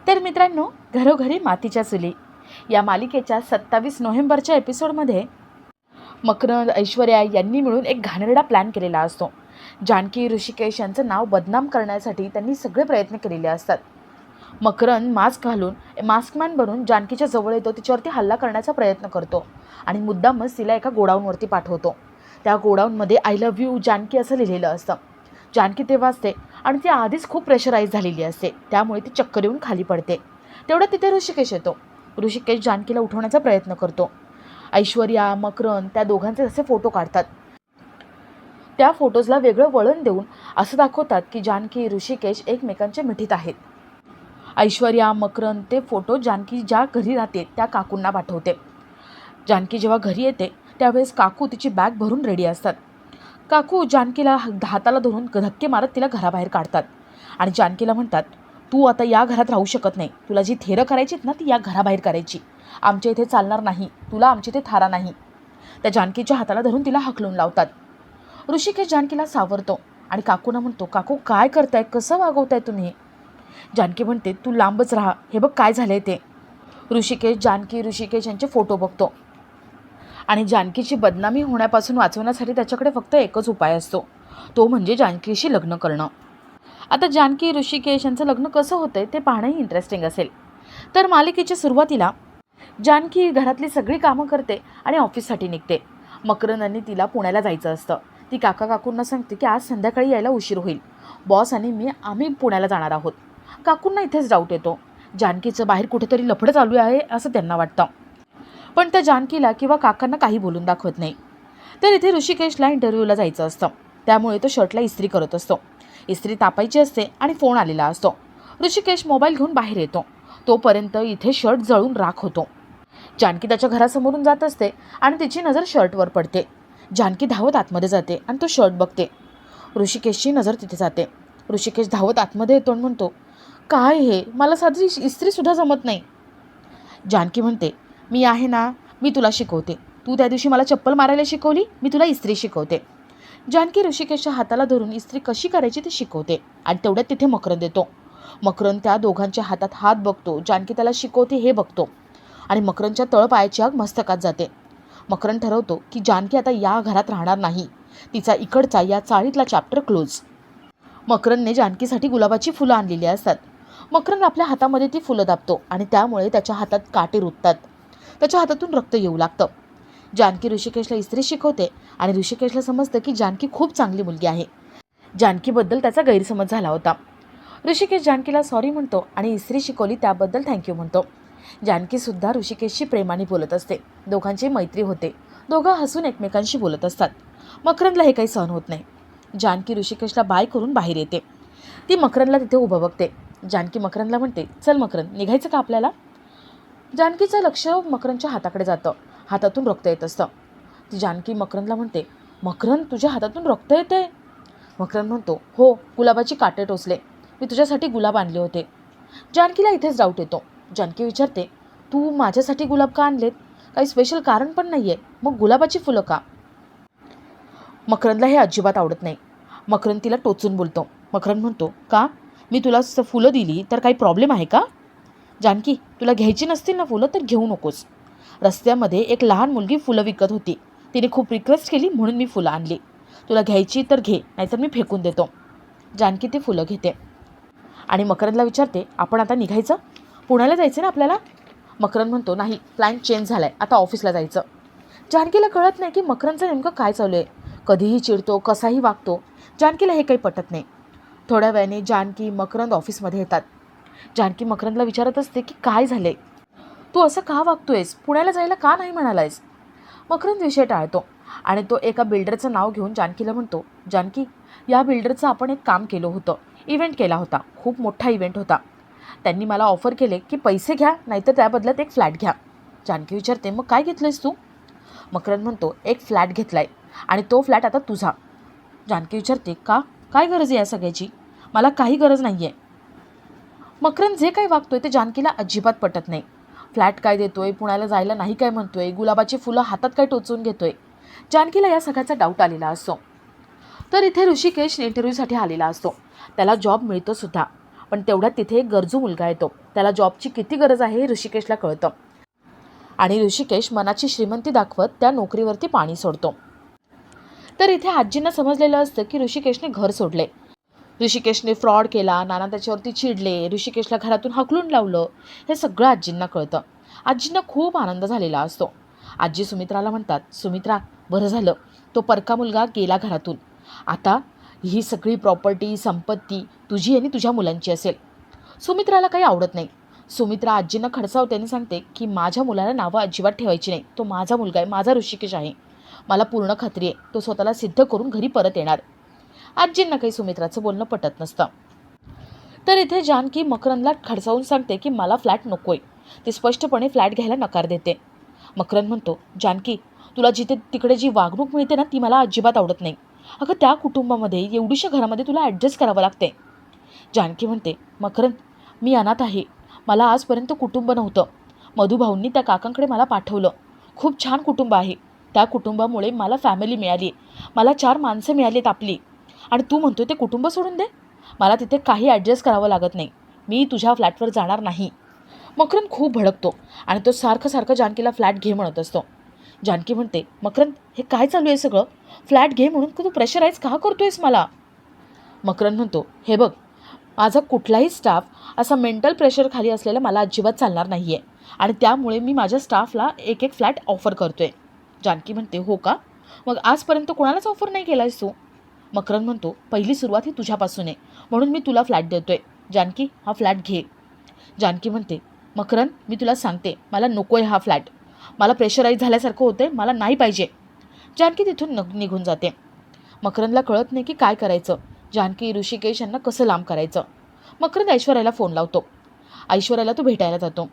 तर मित्रांनो, घरोघरी मातीच्या चुली या मालिकेच्या 27 नोव्हेंबरच्या एपिसोडमध्ये मकरंद ऐश्वर्या यांनी मिळून एक घाणेरडा प्लॅन केलेला असतो. जानकी ऋषिकेश यांचं नाव बदनाम करण्यासाठी त्यांनी सगळे प्रयत्न केलेले असतात. मकरंद मास्क घालून मास्कमॅन बनून जानकीच्या जवळ येतो, तिच्यावरती हल्ला करण्याचा प्रयत्न करतो आणि मुद्दामच तिला एका गोडाऊनवरती पाठवतो. त्या गोडाऊनमध्ये आय लव्ह यू जानकी असं लिहिलेलं असतं. जानकी ते वाचते आणि ती आधीच खूप प्रेशराईज झालेली असते, त्यामुळे ती चक्कर येऊन खाली पडते. तेवढ्यात तिथे ऋषिकेश येतो. ऋषिकेश जानकीला उठवण्याचा प्रयत्न करतो. ऐश्वर्या, मकरंद त्या दोघांचे असे फोटो काढतात. त्या फोटोजला वेगळं वळण देऊन असं दाखवतात की जानकी ऋषिकेश एकमेकांच्या मिठीत आहेत. ऐश्वर्या, मकरंद ते फोटो जानकी ज्या घरी राहते त्या काकूंना पाठवते. जानकी जेव्हा घरी येते त्यावेळेस काकू तिची बॅग भरून रेडी असतात. काकू जानकीला हाताला धरून धक्के मारत तिला घराबाहेर काढतात आणि जानकीला म्हणतात, तू आता या घरात राहू शकत नाही. तुला जी थेरं करायचीत ना ती या घराबाहेर करायची. आमच्या इथे चालणार नाही. तुला आमच्या इथे थारा नाही. त्या जानकीच्या हाताला धरून तिला हकलून लावतात. ऋषिकेश जानकीला सावरतो आणि काकूंना म्हणतो, काकू काय करताय, कसं वागवताय तुम्ही? जानकी म्हणते, तू लांबच राहा, हे बघ काय झालंय ते. ऋषिकेश यांचे फोटो बघतो आणि जानकीची बदनामी होण्यापासून वाचवण्यासाठी त्याच्याकडे फक्त एकच उपाय असतो, तो म्हणजे जानकीशी लग्न करणं. आता जानकी ऋषिकेश यांचं लग्न कसं होतंय ते पाहणंही इंटरेस्टिंग असेल. तर मालिकेच्या सुरुवातीला जानकी घरातली सगळी कामं करते आणि ऑफिससाठी निघते. मकरंदांनी तिला पुण्याला जायचं असतं. ती काकूंना सांगते की आज संध्याकाळी यायला उशीर होईल. बॉस आणि आम्ही पुण्याला जाणार आहोत. काकूंना इथेच डाऊट येतो. जानकीचं बाहेर कुठेतरी लफडं चालू आहे असं त्यांना वाटतं, पण त्या जानकीला किंवा काकांना काही बोलून दाखवत नाही. तर इथे ऋषिकेशला इंटरव्ह्यूला जायचं असतं, त्यामुळे तो शर्टला इस्त्री करत असतो. इस्त्री तापायची असते आणि फोन आलेला असतो. ऋषिकेश मोबाईल घेऊन बाहेर येतो. तोपर्यंत इथे शर्ट जळून राख होतो. जानकी त्याच्या घरासमोरून जात असते आणि तिची नजर शर्टवर पडते. जानकी धावत आतमध्ये जाते आणि तो शर्ट बघते. ऋषिकेशची नजर तिथे जाते. ऋषिकेश धावत आतमध्ये येतो आणि म्हणतो, काय हे, मला साधी इस्त्रीसुद्धा जमत नाही. जानकी म्हणते, मी आहे ना, मी तुला शिकवते. तू त्या दिवशी मला चप्पल मारायला शिकवली, मी तुला इस्त्री शिकवते. जानकी ऋषिकेशच्या हाताला धरून इस्त्री कशी करायची ते शिकवते आणि तेवढ्यात तिथे मकरंद येतो. मकरंद त्या दोघांच्या हातात हात बघतो. जानकी त्याला शिकवते हे बघतो आणि मकरंदच्या तळपायाची आग मस्तकात जाते. मकरंद ठरवतो की जानकी आता या घरात राहणार नाही. तिचा इकडचा या चाळीतला चॅप्टर क्लोज. मकरंदने जानकीसाठी गुलाबाची फुलं आणलेली असतात. मकरंद आपल्या हातामध्ये ती फुलं दाबतो आणि त्यामुळे त्याच्या हातात काटे रुततात. त्याच्या हातातून रक्त येऊ लागतं. जानकी ऋषिकेशला इस्त्री शिकवते आणि ऋषिकेशला समजतं की जानकी खूप चांगली मुलगी आहे. जानकीबद्दल त्याचा गैरसमज झाला होता. ऋषिकेश जानकीला सॉरी म्हणतो आणि इस्त्री शिकवली त्याबद्दल थँक्यू म्हणतो. जानकीसुद्धा ऋषिकेशशी प्रेमाने बोलत असते. दोघांची मैत्री होते. दोघं हसून एकमेकांशी बोलत असतात. मकरंदला हे काही सहन होत नाही. जानकी ऋषिकेशला बाय करून बाहेर येते. ती मकरंदला तिथे उभं बघते. जानकी मकरंदला म्हणते, चल मकरंद, निघायचं का आपल्याला? जानकीचं लक्ष मकरंदच्या हाताकडे जातं. हातातून रक्त येत असतं. ती जानकी मकरंदला म्हणते, मकरंद, तुझ्या हातातून रक्त येते? मकरंद म्हणतो, हो, गुलाबाची काटे टोचले. मी तुझ्यासाठी गुलाब आणले होते. जानकीला इथेच डाऊट येतो. जानकी विचारते, तू माझ्यासाठी गुलाब का आणलेत? काही स्पेशल कारण पण नाही आहे, मग गुलाबाची फुलं का? मकरंदला हे अजिबात आवडत नाही. मकरंद तिला टोचून बोलतो. मकरंद म्हणतो, का? मी तुला फुलं दिली तर काही प्रॉब्लेम आहे का? जानकी, तुला घ्यायची नसतील ना फुलं तर घेऊ नकोस. रस्त्यामध्ये एक लहान मुलगी फुलं विकत होती. तिने खूप रिक्वेस्ट केली म्हणून मी फुलं आणली. तुला घ्यायची तर घे, नाहीतर मी फेकून देतो. जानकी ती फुलं घेते आणि मकरंदला विचारते, आपण आता निघायचं? पुण्याला जायचं ना आपल्याला? मकरंद म्हणतो, नाही, प्लॅन चेंज झाला आहे, आता ऑफिसला जायचं. जानकीला कळत नाही की मकरंदचं नेमकं काय चालू आहे. कधीही चिडतो, कसाही वागतो. जानकीला हे काही पटत नाही. थोड्या वेळाने जानकी, मकरंद ऑफिसमध्ये येतात. जानकी मकरंदला विचारत असते की काय झाले, तू असं का वागतोयस, पुण्याला जायला का नाही म्हणालायस? मकरंद विषय टाळतो आणि तो एका बिल्डरचं नाव घेऊन जानकीला म्हणतो, जानकी, या बिल्डरचं आपण एक काम केलं होतं, इव्हेंट केला होता, खूप मोठा इव्हेंट होता. त्यांनी मला ऑफर केले की पैसे घ्या, नाहीतर त्या बदल्यात एक फ्लॅट घ्या. जानकी विचारते, मग काय घेतलंयस तू? मकरंद म्हणतो, एक फ्लॅट घेतलाय आणि तो फ्लॅट आता तुझा. जानकी विचारते, का? काय गरज आहे या सगळ्याची? मला काही गरज नाही आहे. मकरंद जे काही वागतोय ते जानकीला अजिबात पटत नाही. फ्लॅट काय देतोय, पुण्याला जायला नाही काय म्हणतोय, गुलाबाची फुलं हातात काय टोचून घेतोय. जानकीला या सगळ्याचा डाऊट आलेला असतो. तर इथे ऋषिकेश इंटरव्ह्यूसाठी आलेला असतो. त्याला जॉब मिळतो सुद्धा. पण तेवढ्यात तिथे एक गरजू मुलगा येतो. त्याला जॉबची किती गरज आहे हे ऋषिकेशला कळतं आणि ऋषिकेश मनाची श्रीमंती दाखवत त्या नोकरीवरती पाणी सोडतो. तर इथे आजींना समजलेलं असतं की ऋषिकेशने घर सोडले, ऋषिकेशने फ्रॉड केला, नाना त्याच्यावरती चिडले, ऋषिकेशला घरातून हाकलून लावलं. हे सगळं आजींना कळतं. आजींना खूप आनंद झालेला असतो. आजी सुमित्राला म्हणतात, सुमित्रा, बरं झालं तो परका मुलगा गेला घरातून. आता ही सगळी प्रॉपर्टी संपत्ती तुझी आणि तुझ्या मुलांची असेल. सुमित्राला काही आवडत नाही. सुमित्रा आजींना खडसावते आणि सांगते की माझ्या मुलाला नावं अजिबात ठेवायची नाही. तो माझा मुलगा आहे, माझा ऋषिकेश आहे. मला पूर्ण खात्री आहे तो स्वतःला सिद्ध करून घरी परत येणार. आजींना काही सुमित्राचं बोलणं पटत नसतं. तर इथे जानकी मकरंदला खडसावून सांगते की मला फ्लॅट नकोय. ती स्पष्टपणे फ्लॅट घ्यायला नकार देते. मकरंद म्हणतो, जानकी, तुला जिथे तिकडे जी वागणूक मिळते ना ती मला अजिबात आवडत नाही. अगं त्या कुटुंबामध्ये एवढीशा घरामध्ये तुला ॲडजस्ट करावं लागते. जानकी म्हणते, मकरंद, मी अनाथ आहे. मला आजपर्यंत कुटुंब नव्हतं. मधुभाऊंनी त्या काकांकडे मला पाठवलं. खूप छान कुटुंब आहे. त्या कुटुंबामुळे मला फॅमिली मिळाली, मला 4 माणसं मिळालीत आपली. आणि तू म्हणतो ते कुटुंब सोडून दे. मला तिथे काही ॲडजस्ट करावं लागत नाही. मी तुझ्या फ्लॅटवर जाणार नाही. मकरंद खूप भडकतो आणि तो सारखं जानकीला फ्लॅट घे म्हणत असतो. जानकी म्हणते, मकरंद, हे काय चालू आहे सगळं? फ्लॅट घे म्हणून तू प्रेशराईज का करतोयस मला? मकरंद म्हणतो, हे बघ, माझा कुठलाही स्टाफ असा मेंटल प्रेशर खाली असलेला मला अजिबात चालणार नाही आहे आणि त्यामुळे मी माझ्या स्टाफला एक फ्लॅट ऑफर करतोय. जानकी म्हणते, हो का? मग आजपर्यंत कोणालाच ऑफर नाही केला आहेस तू? मकरंद म्हणतो, पहिली सुरुवात ही तुझ्यापासून आहे म्हणून मी तुला फ्लॅट देतोय. जानकी, हा फ्लॅट घे. जानकी म्हणते, मकरंद, मी तुला सांगते, मला नको आहे हा फ्लॅट. मला प्रेशराईज झाल्यासारखं होतंय, मला नाही पाहिजे. जानकी तिथून निघून जाते. मकरंदला कळत नाही की काय करायचं. जानकी ऋषिकेश यांना कसं लांब करायचं. मकरंद ऐश्वर्याला फोन लावतो. ऐश्वर्याला तो भेटायला जातो.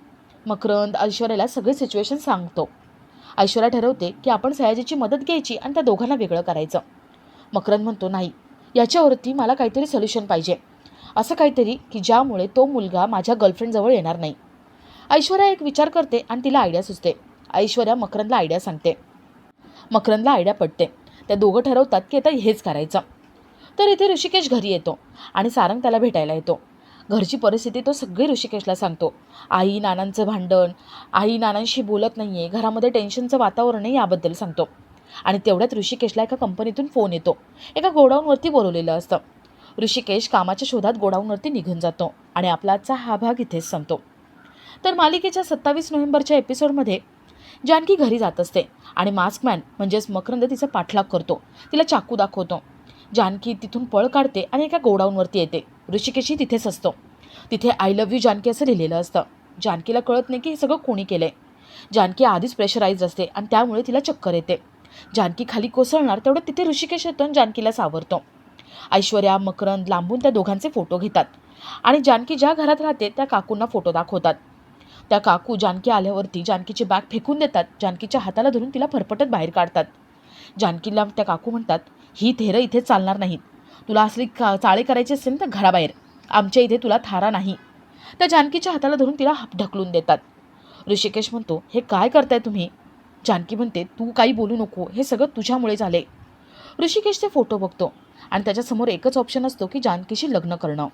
मकरंद ऐश्वर्याला सगळी सिच्युएशन सांगतो. ऐश्वर्या ठरवते की आपण सयाजीची मदत घ्यायची आणि त्या दोघांना वेगळं करायचं. मकरंद म्हणतो, नाही, याच्यावरती मला काहीतरी सोल्युशन पाहिजे. असं काहीतरी की ज्यामुळे तो मुलगा माझ्या गर्लफ्रेंडजवळ येणार नाही. ऐश्वर्या एक विचार करते आणि तिला आयडिया सुचते. ऐश्वर्या मकरंदला आयडिया सांगते. मकरंदला आयडिया पटते. त्या दोघं ठरवतात की आता हेच करायचं. तर इथे ऋषिकेश घरी येतो आणि सारंग त्याला भेटायला येतो. घरची परिस्थिती तो सगळी ऋषिकेशला सांगतो. आई नानांचं भांडण, आई नानांशी बोलत नाही आहे, घरामध्ये टेन्शनचं वातावरण आहे याबद्दल सांगतो. आणि तेवढ्यात ऋषिकेशला एका कंपनीतून फोन येतो. एका गोडाऊनवरती बोलवलेलं असतं. ऋषिकेश कामाच्या शोधात गोडाऊनवरती निघून जातो आणि आपला आजचा हा भाग इथेच संपतो. तर मालिकेच्या 27 नोव्हेंबरच्या एपिसोडमध्ये जानकी घरी जात असते आणि मास्कमॅन म्हणजेच मकरंद तिचा पाठलाग करतो. तिला चाकू दाखवतो. जानकी तिथून पळ काढते आणि एका गोडाऊनवरती येते. ऋषिकेशही तिथेच असतो. तिथे आय लव्ह यू जानकी असं लिहिलेलं असतं. जानकीला कळत नाही की हे सगळं कोणी केलंय. जानकी आधीच प्रेशराईज असते आणि त्यामुळे तिला चक्कर येते. जानकी खाली कोसळणार तेवढं तिथे ऋषिकेश येतो आणि जानकीला सावरतो. ऐश्वर्या मकरंद लांबून त्या दोघांचे फोटो घेतात आणि जानकी ज्या घरात राहते त्या काकूंना फोटो दाखवतात. त्या काकू जानकी आल्यावरती जानकीची बॅग फेकून देतात. जानकीच्या हाताला धरून तिला फरफटत बाहेर काढतात. जानकीला त्या काकू म्हणतात, ही थेरं इथे चालणार नाहीत. तुला असली चाळे करायचे असेल तर घराबाहेर, आमच्या इथे तुला थारा नाही. त्या जानकीच्या हाताला धरून तिला ढकलून देतात. ऋषिकेश म्हणतो, हे काय करताय तुम्ही? जानकी म्हणते, तू काही बोलू नको, हे सगळं तुझ्यामुळे झाले. ऋषिकेश ते फोटो बघतो आणि त्याच्यासमोर एकच ऑप्शन असतो की जानकीशी लग्न करणं.